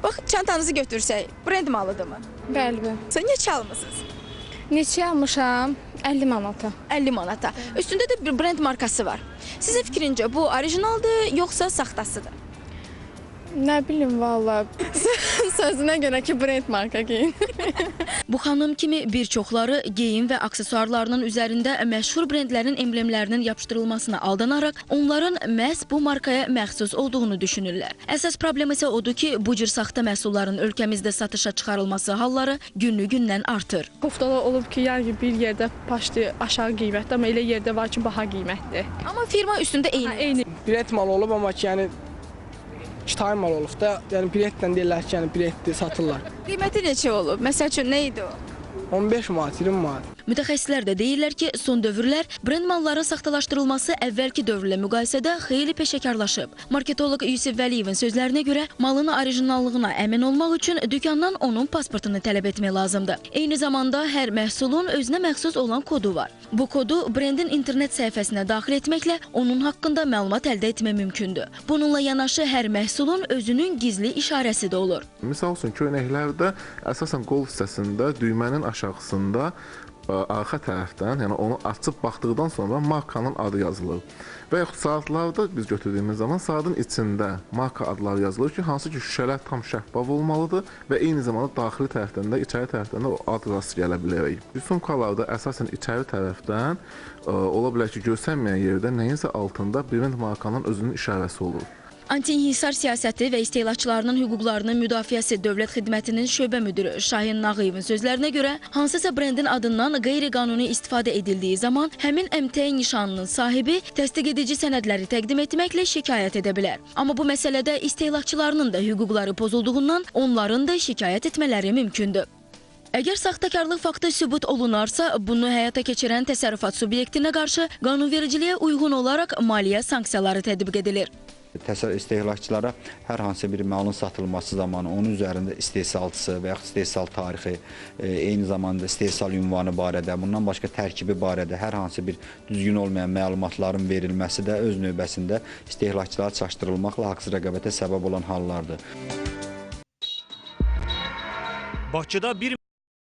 Bax, çantanızı götürsək, brend malıdırmı? Bəli. Sən neçə almısınız? Neçə almışam? 50 manata. 50 manata. Üstündə də bir brend markası var. Sizin fikrincə bu orijinaldır, yoxsa saxtasıdır? Nə bilim valla. Sözünə görə ki brend marka giyin. Bu xanım kimi bir çoxları geyim və aksesuarlarının üzərində məşhur brendlərin emblemlərinin yapışdırılmasına aldanaraq onların məhz bu markaya məxsus olduğunu düşünürlər. Əsas problem isə odur ki, bu cür saxta məhsulların ölkəmizdə satışa çıxarılması halları günlü-gündən artır. Koftalar olub ki, yəni bir yerdə başlı aşağı qiymətli, amma elə yerdə var ki, baha qiymətli. Amma firma üstündə eyni. Eyni. Brend mal olub, amma ki, yəni Çitay mal olub da, yəni brenddən deyirlər ki, yəni brenddir, satırlar. Qiyməti neçə olub? Məsəl üçün, nə idi o? 15 manat, 20 manat. Mütəxəssislər də deyirlər ki, son dövrlər brend malların saxtalaşdırılması əvvəlki dövrlə müqayisədə xeyli peşəkarlaşıb. Marketoloq Yusif Vəliyevin sözlərinə görə malın orijinallığına əmin olmaq üçün dükandan onun pasportunu tələb etmək lazımdır. Eyni zamanda hər məhsulun özünə məxsus olan kodu var. Bu kodu brendin internet səhifəsinə daxil etməklə onun haqqında məlumat əldə etmək mümkündür. Bununla yanaşı hər məhsulun özünün gizli işarəsi də olur. Misal üçün, köynəklərdə əsasən qol hissəsində düymənin aşağısında arxa tərəfdən, yəni onu açıb baxdıqdan sonra markanın adı yazılır. Və yaxud saatlarda biz götürdüyümüz zaman saatın içində marka adları yazılır ki, hansı ki şüşələr tam şəffaf olmalıdır və eyni zamanda daxili tərəfdən də, içəri tərəfdən də o ad rast gələ bilərik. Sumkalarda əsasən içəri tərəfdən ola bilər ki, görsənməyən yerdə nəyinsə altında brend markanın özünün işarəsi olur. Anti-inhisar siyasəti və istehlakçılarının hüquqlarının müdafiəsi Dövlət Xidmətinin şöbə müdürü Şahin Nağıyevin sözlərinə görə hansısa brendin adından qeyri-qanuni istifadə edildiyi zaman həmin əmtəyi nişanının sahibi təsdiq edici sənədləri təqdim etməklə şikayət edə bilər. Amma bu məsələdə istehlakçılarının da hüquqları pozulduğundan onların da şikayət etmələri mümkündür. Əgər saxtakarlıq faktı sübut olunarsa, bunu həyata keçirən təsərrüfat subyektinə qarşı qanunvericiliyə uyğun olaraq maliyyə sanksiyaları tətbiq edilir. İstehlakçılara hər hansı bir malın satılması zamanı onun üzərində istehsalçısı və yaxud istehsal tarixi, eyni zamanda istehsal ünvanı barədə, bundan başqa tərkibi barədə hər hansı bir düzgün olmayan məlumatların verilməsi də öz növbəsində istehlakçılara çaşdırılmaqla haqsız rəqabətə səbəb olan hallardır. Bakıda bir